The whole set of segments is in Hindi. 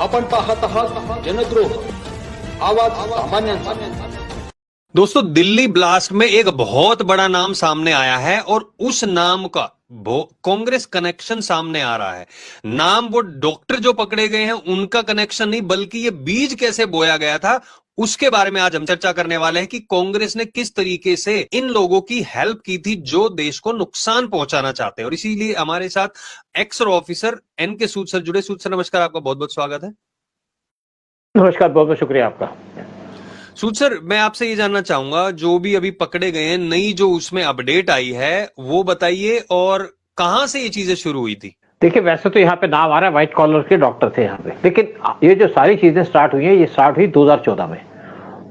आपण पाहत आहात जनद्रोह आवाज सामान्यांचा। दोस्तों, दिल्ली ब्लास्ट में एक बहुत बड़ा नाम सामने आया है और उस नाम का कांग्रेस कनेक्शन सामने आ रहा है। नाम वो डॉक्टर जो पकड़े गए हैं उनका कनेक्शन नहीं, बल्कि ये बीज कैसे बोया गया था उसके बारे में आज हम चर्चा करने वाले हैं कि कांग्रेस ने किस तरीके से इन लोगों की हेल्प की थी जो देश को नुकसान पहुंचाना चाहते हैं। और इसीलिए हमारे साथ एक्स ऑफिसर एनके सूद सर जुड़े। सूद सर नमस्कार, आपका बहुत बहुत स्वागत है। नमस्कार, बहुत बहुत शुक्रिया आपका। सूद सर, मैं आपसे ये जानना चाहूंगा, जो भी अभी पकड़े गए हैं, नई जो उसमें अपडेट आई है वो बताइए, और कहां से ये चीजें शुरू हुई थी? देखिए, वैसे तो यहाँ पे नाम आ रहा है व्हाइट कॉलर के डॉक्टर थे यहाँ पे, लेकिन ये जो सारी चीजें स्टार्ट हुई है ये स्टार्ट हुई 2014 में।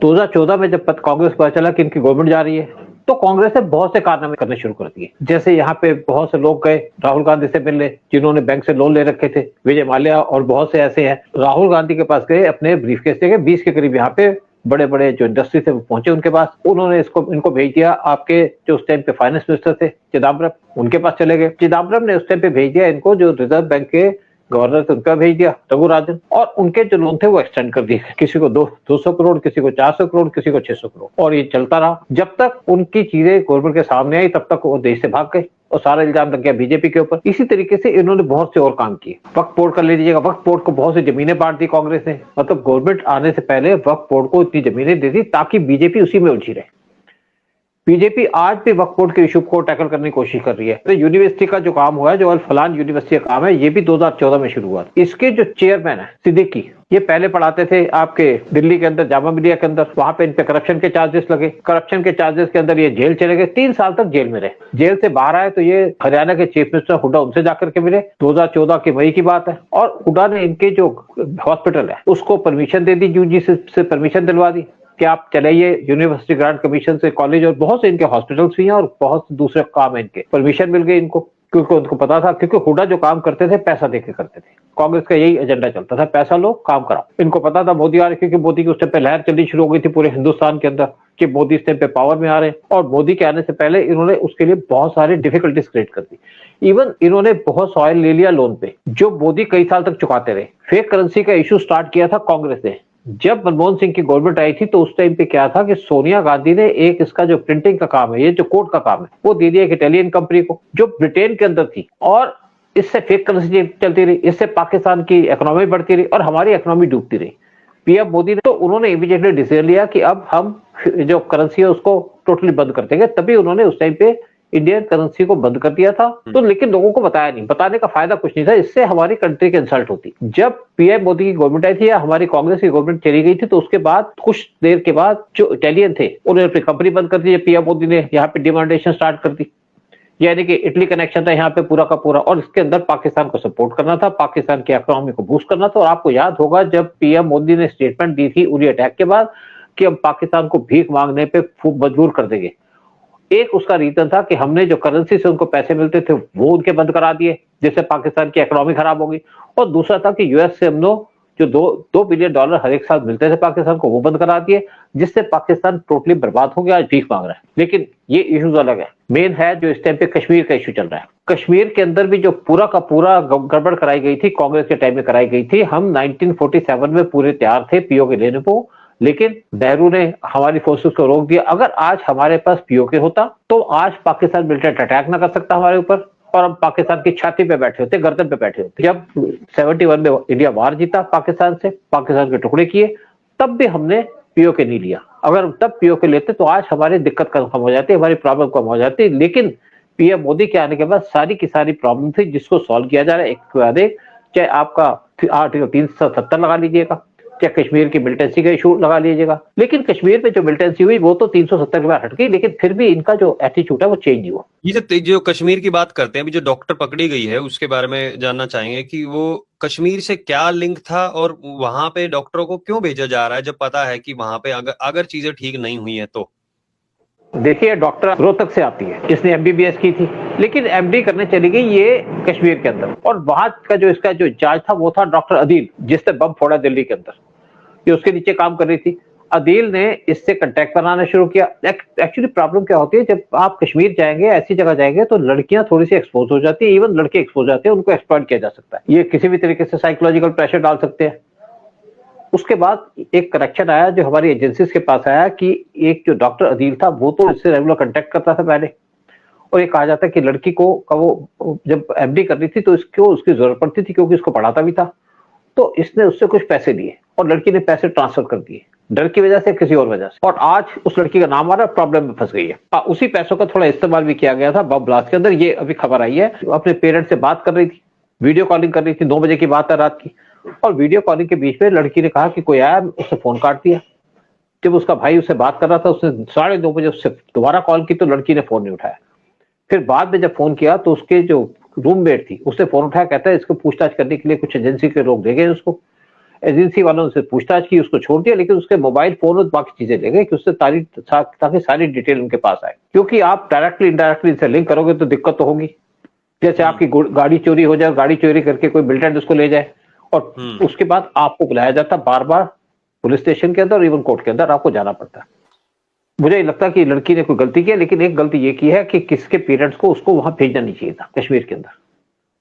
2014 में जब कांग्रेस को पता चला कि इनकी गवर्नमेंट जा रही है तो कांग्रेस ने बहुत से कारनामे करने शुरू कर दिए। जैसे यहाँ पे बहुत से लोग गए राहुल गांधी से मिलने, जिन्होंने बैंक से लोन ले रखे थे, विजय माल्या और बहुत से ऐसे हैं। राहुल गांधी के पास गए, अपने ब्रीफकेस लेके 20 के करीब यहाँ पे बड़े बड़े जो इंडस्ट्री थे वो पहुंचे उनके पास। उन्होंने इनको भेज दिया, आपके जो उस टाइम पे फाइनेंस मिनिस्टर थे चिदम्बरम, उनके पास चले गए। चिदम्बरम ने उस टाइम पे भेज दिया इनको, जो रिजर्व बैंक के गवर्नर थे उनका भेज दिया रघुराजन, और उनके जो लोन थे वो एक्सटेंड कर दिए, किसी को 200 करोड़, किसी को 400 करोड़, किसी को 600 करोड़। और ये चलता रहा। जब तक उनकी चीजें गवर्नमेंट के सामने आई तब तक वो देश से भाग गए और सारा इल्जाम लग गया बीजेपी के ऊपर। इसी तरीके से इन्होंने बहुत से और काम किए। वक्फ बोर्ड कर लीजिएगा, वक्फ बोर्ड को बहुत सी जमीनें बांट दी कांग्रेस ने। मतलब गवर्नमेंट आने से पहले वक्फ बोर्ड को इतनी जमीनें दे दी ताकि बीजेपी उसी में उलझी रहे। बीजेपी आज भी वक्फ बोर्ड के इशू को टैकल करने की कोशिश कर रही है। तो यूनिवर्सिटी का जो काम हुआ है, जो अल फलान यूनिवर्सिटी का काम है, ये भी 2014 में शुरू हुआ। इसके जो चेयरमैन है सिद्दीकी, ये पहले पढ़ाते थे आपके दिल्ली के अंदर, जामा मिलिया के अंदर। वहां पे इन पे करप्शन के चार्जेस लगे, करप्शन के चार्जेस के अंदर ये जेल चले गए। 3 साल तक जेल में रहे। जेल से बाहर आए तो ये हरियाणा के चीफ मिनिस्टर हुड्डा, उनसे जाकर के मिले। 2014 के मई की बात है। और हुड्डा ने इनके जो हॉस्पिटल है उसको परमिशन दे दी, यूजीसी से परमिशन दिलवा दी कि आप चलाइए। यूनिवर्सिटी ग्रांट कमीशन से कॉलेज और बहुत से इनके हॉस्पिटल्स भी हैं और बहुत से दूसरे काम है इनके, परमिशन मिल गई इनको, क्योंकि उनको पता था, क्योंकि हुड्डा जो काम करते थे पैसा देके करते थे। कांग्रेस का यही एजेंडा चलता था, पैसा लो काम कराओ। इनको पता था मोदी आ रहे, क्योंकि मोदी की उस टाइम पे लहर चलनी शुरू हो गई थी पूरे हिंदुस्तान के अंदर कि मोदी इस टाइम पे पावर में आ रहे हैं। और मोदी के आने से पहले इन्होंने उसके लिए बहुत सारे डिफिकल्टीज क्रिएट कर दी। इवन इन्होंने बहुत सॉइल ले लिया लोन पे, जो मोदी कई साल तक चुकाते रहे। फेक करेंसी का इशू स्टार्ट किया था कांग्रेस ने। जब मनमोहन सिंह की गवर्नमेंट आई थी तो उस टाइम पे क्या था कि सोनिया गांधी ने एक इसका जो प्रिंटिंग का काम है, ये जो कोड का काम है, वो दे दिया एक इटालियन कंपनी को जो ब्रिटेन के अंदर थी। और इससे फेक करेंसी चलती रही, इससे पाकिस्तान की इकोनॉमी बढ़ती रही और हमारी इकोनॉमी डूबती रही। पीएम मोदी ने तो उन्होंने इमीडिएटली डिसीजन लिया कि अब हम जो करेंसी है उसको टोटली बंद कर देंगे। तभी उन्होंने उस टाइम पे इंडियन करेंसी को बंद कर दिया था। तो लेकिन लोगों को बताया नहीं, बताने का फायदा कुछ नहीं था, इससे हमारी कंट्री की इंसल्ट होती। जब पीएम मोदी की गवर्नमेंट आई थी या हमारी कांग्रेस की गवर्नमेंट चली गई थी तो उसके बाद कुछ देर के बाद जो इटालियन थे उन्होंने अपनी कंपनी बंद कर दी। पीएम मोदी ने यहाँ पे डिमांडेशन स्टार्ट कर दी, यानी कि इटली कनेक्शन था यहाँ पे पूरा का पूरा, और इसके अंदर पाकिस्तान को सपोर्ट करना था, पाकिस्तान की इकोनॉमी को बूस्ट करना था। और आपको याद होगा जब पीएम मोदी ने स्टेटमेंट दी थी उरी अटैक के बाद कि हम पाकिस्तान को भीख मांगने पे मजबूर कर देंगे। एक उसका रीजन था कि हमने जो करेंसी से उनको पैसे मिलते थे वो उनके बंद करा दिए, जिससे पाकिस्तान की इकोनॉमी खराब होगी। और दूसरा था कि यूएस से हम लोग जो $2 बिलियन हर एक साल मिलते थे पाकिस्तान को, वो बंद करा दिए, जिससे पाकिस्तान टोटली बर्बाद हो गया, आज भीख मांग रहा है। लेकिन ये इश्यूज अलग है। मेन है जो इस टाइम पे कश्मीर का इशू चल रहा है। कश्मीर के अंदर भी जो पूरा का पूरा गड़बड़ कराई गई थी, कांग्रेस के टाइम में कराई गई थी। हम 1947 में पूरे तैयार थे पीओके लेने को, लेकिन नेहरू ने हमारी फोर्सेस को रोक दिया। अगर आज हमारे पास पीओके होता तो आज पाकिस्तान मिलिट्री अटैक ना कर सकता हमारे ऊपर और हम पाकिस्तान की छाती पे बैठे होते, गर्दन पे बैठे होते। जब 71 में इंडिया वार जीता पाकिस्तान से, पाकिस्तान के टुकड़े किए, तब भी हमने पीओके नहीं लिया। अगर तब पीओके लेते तो आज हमारी दिक्कत कम हो जाती, हमारी प्रॉब्लम कम हो जाती। लेकिन पीएम मोदी के आने के बाद सारी की सारी प्रॉब्लम थी जिसको सॉल्व किया जा रहा है एक के बाद एक। चाहे आपका आर्टिकल 370 लगा लीजिएगा, चाहे कश्मीर की मिलिटेंसी का इशू लगा लीजिएगा। लेकिन कश्मीर में जो मिलिटेंसी हुई वो तो 370 के बाद हट गई, लेकिन फिर भी इनका जो एटीट्यूड है वो चेंज हुआ। ये जो कश्मीर की बात करते हैं, अभी जो डॉक्टर पकड़ी गई है उसके बारे में जानना चाहेंगे कि वो कश्मीर से क्या लिंक था और वहां पे डॉक्टरों को क्यों भेजा जा रहा है, जब पता है कि वहां पे अगर चीजें ठीक नहीं हुई है तो? देखिए, डॉक्टर रोहतक से आती है, इसने एमबीबीएस की थी, लेकिन एमडी करने चली गई ये कश्मीर के अंदर। और वहां का जो इसका जो इंचार्ज था वो था डॉक्टर अदील, जिसने बम फोड़ा दिल्ली के अंदर। ये उसके नीचे काम कर रही थी। अदील ने इससे कांटेक्ट बनाना शुरू किया। एक्चुअली प्रॉब्लम क्या होती है, जब आप कश्मीर जाएंगे, ऐसी जगह जाएंगे तो लड़कियां थोड़ी सी एक्सपोज हो जाती है, इवन लड़के एक्सपोज हो जाते हैं, उनको एक्सप्लॉइट किया जा सकता है। ये किसी भी तरीके से साइकोलॉजिकल प्रेशर डाल सकते हैं, उसके बाद एक कनेक्शन आया जो हमारी एजेंसीज के पास आया कि एक जो डॉक्टर अदील था वो तो इससे रेगुलर कांटेक्ट करता था पहले, और ये कहा जाता है कि लड़की को का वो जब एमडी कर रही थी तो इसको उसकी जरूरत पड़ती थी क्योंकि इसको पढ़ाता भी था, तो इसने उससे कुछ पैसे लिए और लड़की ने पैसे ट्रांसफर कर दिए, डर की वजह से किसी और वजह से, और आज उस लड़की का नाम आ रहा है, प्रॉब्लम में फंस गई है। उसी पैसों का थोड़ा इस्तेमाल भी किया गया था बम ब्लास्ट के अंदर, ये अभी खबर आई है। अपने पेरेंट्स से बात कर रही थी, वीडियो कॉलिंग कर रही थी, 9 बजे की बात है रात की, और वीडियो कॉलिंग के बीच में लड़की ने कहा कि कोई आया, उसने फोन काट दिया। जब उसका भाई उससे बात कर रहा था, उसने 2:30 बजे उससे दोबारा कॉल की तो लड़की ने फोन नहीं उठाया। फिर बाद में जब फोन किया तो उसके जो रूममेट थी उसने फोन उठाया, कहता है इसको पूछताछ करने के लिए कुछ एजेंसी के लोग ले गए उसको, एजेंसी वालों ने पूछताछ की, उसको छोड़ दिया, लेकिन उसके मोबाइल फोन और बाकी चीजें ले गए कि उससे ताकि सारी डिटेल उनके पास आए, क्योंकि आप डायरेक्टली इनडायरेक्टली इनसे लिंक करोगे तो दिक्कत तो होगी। जैसे आपकी गाड़ी चोरी हो जाए, गाड़ी चोरी करके कोई मिलिटेंट उसको ले जाए, और उसके बाद आपको बुलाया जाता बार बार पुलिस स्टेशन के अंदर और इवन कोर्ट के अंदर आपको जाना पड़ता है। मुझे नहीं लगता कि लड़की ने कोई गलती की है, लेकिन एक गलती ये की है कि किसके पेरेंट्स को उसको वहां भेजना नहीं चाहिए था।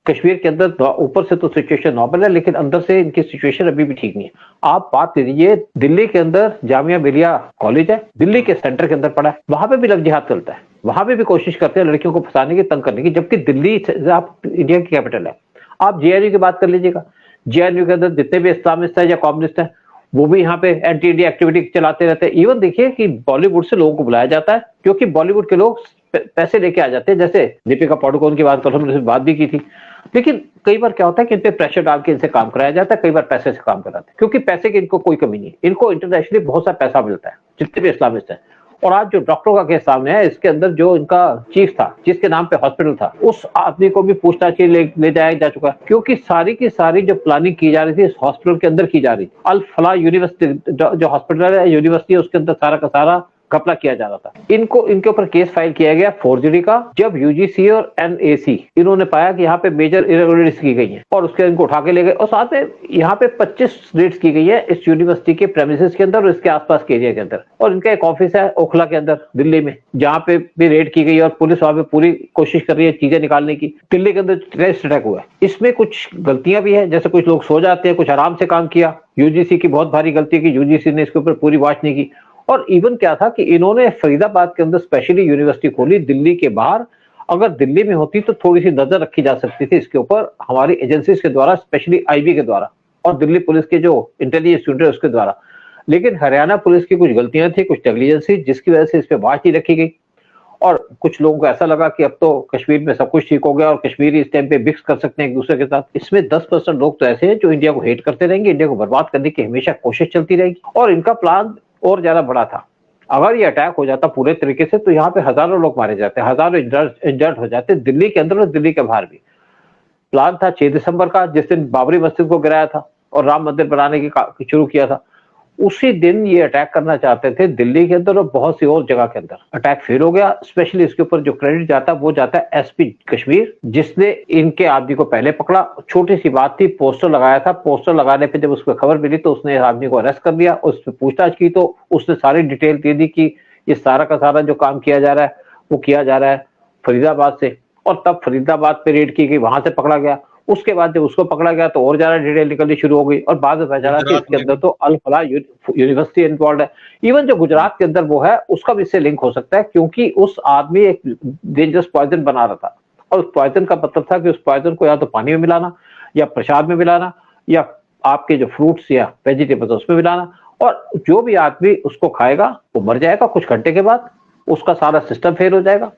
कश्मीर के अंदर ऊपर से तो सिचुएशन नॉर्मल है, लेकिन अंदर से इनकी सिचुएशन अभी भी ठीक नहीं है। आप बात ले लीजिए, दिल्ली के अंदर जामिया मिलिया कॉलेज है, दिल्ली के सेंटर के अंदर पड़ा है, वहां पे भी लव जिहाद चलता है, वहां पे भी कोशिश करते हैं लड़कियों को फंसाने की, तंग करने की, जबकि दिल्ली आप इंडिया की कैपिटल है। आप जेएनयू की बात कर लीजिएगा, जेएनयू के अंदर जितने भी इस्लामिस्ट है या कम्युनिस्ट है वो भी यहाँ पे एंटी इंडिया एक्टिविटी चलाते रहते हैं। इवन देखिए कि बॉलीवुड से लोगों को बुलाया जाता है, क्योंकि बॉलीवुड के लोग पैसे लेके आ जाते हैं। जैसे दीपिका पादुकोण की बात करो, हमने बात भी की थी, लेकिन कई बार क्या होता है कि इन पे प्रेशर डाल के इनसे काम कराया जाता है, कई बार पैसे से काम कराते हैं, क्योंकि पैसे की इनको कोई कमी नहीं है, इनको इंटरनेशनली बहुत सा पैसा मिलता है जितने भी इस्लामिस्ट है। और आज जो डॉक्टरों का केस सामने है, इसके अंदर जो इनका चीफ था जिसके नाम पे हॉस्पिटल था, उस आदमी को भी पूछताछ के लिए ले जाया जा चुका है, क्योंकि सारी की सारी जो प्लानिंग की जा रही थी इस हॉस्पिटल के अंदर की जा रही थी। अल फलाह यूनिवर्सिटी जो हॉस्पिटल है, यूनिवर्सिटी है, उसके अंदर सारा का सारा घपला किया जा रहा था। इनके ऊपर केस फाइल किया गया फोर्जरी का, जब यूजीसी और एनएसी इन्होंने पाया कि यहाँ पे मेजर इरेगुलरिटीज की गई हैं, और उसके इनको उठा के ले गए, और साथ में यहाँ पे 25 रेड्स की गई है इस यूनिवर्सिटी के प्रेमिसेस के अंदर और इसके आसपास के एरिया के अंदर। और इनका एक ऑफिस है ओखला के अंदर दिल्ली में, जहाँ पे भी रेड की गई और पुलिस वहां पे पूरी कोशिश कर रही है चीजें निकालने की। दिल्ली के अंदर टेररिस्ट अटैक हुआ है, इसमें कुछ गलतियां भी है, जैसे कुछ लोग सो जाते हैं, कुछ आराम से काम किया। यूजीसी की बहुत भारी गलती की, यूजीसी ने इसके ऊपर पूरी वॉच नहीं की। और इवन क्या था कि इन्होंने फरीदाबाद के अंदर स्पेशली यूनिवर्सिटी खोली दिल्ली के बाहर। अगर दिल्ली में होती तो थोड़ी सी नजर रखी जा सकती थी इसके ऊपर हमारी एजेंसीज के द्वारा, स्पेशली आईबी के द्वारा और दिल्ली पुलिस के जो इंटेलिजेंस यूनिट है उसके द्वारा। लेकिन हरियाणा पुलिस की कुछ गलतियां थी, कुछ नेग्लिजेंस थी, जिसकी वजह से इस पर वॉच नहीं रखी गई। और कुछ लोगों को ऐसा लगा कि अब तो कश्मीर में सब कुछ ठीक हो गया और कश्मीरी इस टाइम पे मिक्स कर सकते हैं एक दूसरे के साथ। इसमें 10% लोग तो ऐसे हैं जो इंडिया को हेट करते रहेंगे, इंडिया को बर्बाद करने की हमेशा कोशिश चलती रहेगी, और इनका प्लान और ज्यादा बड़ा था। अगर ये अटैक हो जाता पूरे तरीके से तो यहाँ पे हजारों लोग मारे जाते, हजारों इंजर्ड हो जाते, दिल्ली के अंदर और दिल्ली के बाहर भी। प्लान था 6 दिसंबर का, जिस दिन बाबरी मस्जिद को गिराया था और राम मंदिर बनाने की शुरू किया था, उसी दिन ये अटैक करना चाहते थे दिल्ली के अंदर और बहुत सी और जगह के अंदर। अटैक फेल हो गया। स्पेशली इसके ऊपर जो क्रेडिट जाता है वो जाता है एसपी कश्मीर, जिसने इनके आदमी को पहले पकड़ा। छोटी सी बात थी, पोस्टर लगाया था, पोस्टर लगाने पे जब उसको खबर मिली तो उसने आदमी को अरेस्ट कर दिया, उससे पूछताछ की तो उसने सारी डिटेल दे दी कि ये सारा का सारा जो काम किया जा रहा है वो किया जा रहा है फरीदाबाद से। और तब फरीदाबाद पे रेड की गई, वहां से पकड़ा गया। उसके बाद जब उसको पकड़ा गया तो और ज्यादा डिटेल निकलनी शुरू हो गई और बाद में पता चला कि इसके अंदर तो अल फलाह यूनिवर्सिटी इन्वॉल्व है। इवन जो गुजरात के अंदर वो है उसका भी इससे लिंक हो सकता है, क्योंकि उस आदमी एक डेंजरस पॉइजन बना रहा था, और उस पॉइजन का मतलब था कि उस पॉइजन को या तो पानी में मिलाना या प्रसाद में मिलाना या आपके जो फ्रूट्स या वेजिटेबल्स उसमें मिलाना, और जो भी आदमी उसको खाएगा वो मर जाएगा कुछ घंटे के बाद, उसका सारा सिस्टम फेल हो जाएगा।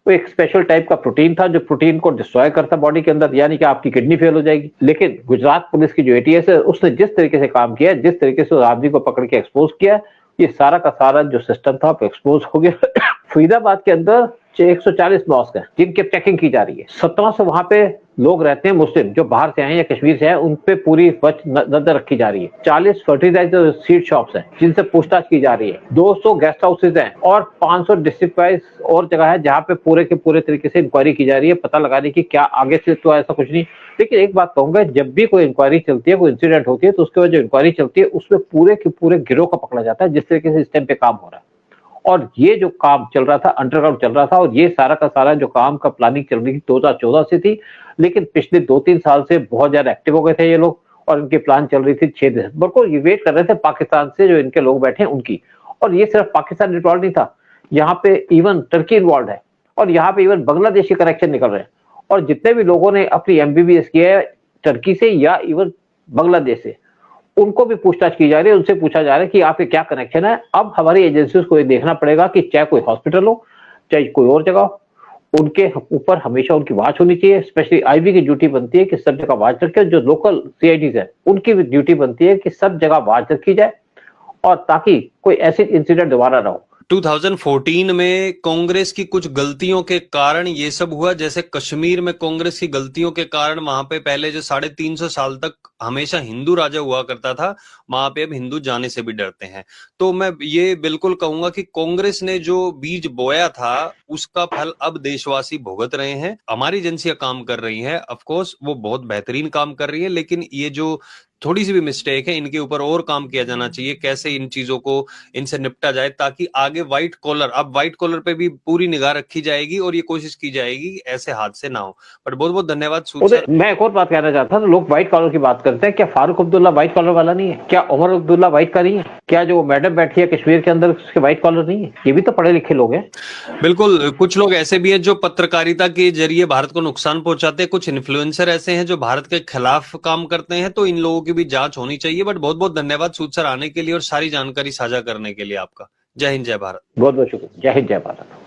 वो एक स्पेशल टाइप का प्रोटीन था जो प्रोटीन को डिस्ट्रॉय करता बॉडी के अंदर, यानी कि आपकी किडनी फेल हो जाएगी। लेकिन गुजरात पुलिस की जो एटीएस है उसने जिस तरीके से काम किया, जिस तरीके से उस आदमी को पकड़ के एक्सपोज किया, ये सारा का सारा जो सिस्टम था वो एक्सपोज हो गया। फरीदाबाद के अंदर 140 मॉस्क हैं जिनकी चेकिंग की जा रही है। 1700 वहां पे लोग रहते हैं मुस्लिम जो बाहर से आए या कश्मीर से आए, उन पे पूरी नजर रखी जा रही है। 40 फर्टिलाइजर सीड शॉप्स हैं जिनसे पूछताछ की जा रही है। 200 गेस्ट हाउसेज हैं और 500 डिस्ट्रिक्ट वाइज और जगह है जहाँ पे पूरे के पूरे तरीके से इंक्वायरी की जा रही है, पता लगाने की क्या आगे से तो ऐसा कुछ नहीं। लेकिन एक बात कहूंगा, जब भी कोई इंक्वायरी चलती है, कोई इंसिडेंट होती है, तो उसके बाद जो इंक्वायरी चलती है उसमें पूरे के पूरे गिरोह का पकड़ा जाता है, जिस तरीके से इस टाइम पे काम हो रहा है। और ये जो काम चल रहा था अंडरग्राउंड चल रहा था, और ये सारा का सारा जो काम का प्लानिंग चल रही थी 2014 से थी, लेकिन पिछले 2-3 साल से बहुत ज्यादा एक्टिव हो गए थे ये लोग, और इनके प्लान चल रही थी 6 दिसंबर को, ये वेट कर रहे थे पाकिस्तान से जो इनके लोग बैठे हैं उनकी। और ये सिर्फ पाकिस्तान इन्वॉल्व नहीं था, यहाँ पे इवन टर्की इन्वॉल्व है और यहाँ पे इवन बांग्लादेश के कनेक्शन निकल रहे हैं। और जितने भी लोगों ने अपनी एमबीबीएस किया है टर्की से या इवन बांग्लादेश से, उनको भी पूछताछ की जा रही है, उनसे पूछा जा रहा है कि आपके क्या कनेक्शन है। अब हमारी एजेंसीज को ये देखना पड़ेगा कि चाहे कोई हॉस्पिटल हो चाहे कोई और जगह हो, उनके ऊपर हमेशा उनकी वॉच होनी चाहिए। स्पेशली आईबी की ड्यूटी बनती है कि सब जगह वॉच रखे, जो लोकल सीआईडीज है उनकी भी ड्यूटी बनती है कि सब जगह वॉच रखी जाए और ताकि कोई ऐसी इंसिडेंट दोबारा ना हो। 2014 में कांग्रेस की कुछ गलतियों के कारण ये सब हुआ, जैसे कश्मीर में कांग्रेस की गलतियों के कारण वहां पे पहले जो 350 साल तक हमेशा हिंदू राजा हुआ करता था, वहां पे अब हिंदू जाने से भी डरते हैं। तो मैं ये बिल्कुल कहूंगा कि कांग्रेस ने जो बीज बोया था उसका फल अब देशवासी भुगत रहे हैं। हमारी एजेंसियां काम कर रही हैं, ऑफ कोर्स वो बहुत बेहतरीन काम कर रही है, लेकिन ये जो थोड़ी सी भी मिस्टेक है इनके ऊपर और काम किया जाना चाहिए, कैसे इन चीजों को इनसे निपटा जाए ताकि आगे व्हाइट कॉलर पे भी पूरी निगाह रखी जाएगी और ये कोशिश की जाएगी ऐसे हादसे ना हो। बट बहुत बहुत धन्यवाद सूद सर। मैं एक और बात कहना चाहता था, लोग व्हाइट कॉलर की बात करते हैं, क्या फारूक अब्दुल्ला व्हाइट कॉलर वाला नहीं है? क्या उमर अब्दुल्ला व्हाइट का नहीं है? क्या जो मैडम बैठी है कश्मीर के अंदर उसके व्हाइट कॉलर नहीं है? ये भी तो पढ़े लिखे लोग हैं। बिल्कुल, कुछ लोग ऐसे भी हैं जो पत्रकारिता के जरिए भारत को नुकसान पहुंचाते हैं, कुछ इन्फ्लुएंसर ऐसे हैं जो भारत के खिलाफ काम करते हैं, तो इन लोगों की भी जांच होनी चाहिए। बट बहुत बहुत धन्यवाद सूद सर आने के लिए और सारी जानकारी साझा करने के लिए आपका। जय हिंद जय भारत। बहुत बहुत शुक्रिया। जय हिंद जय भारत।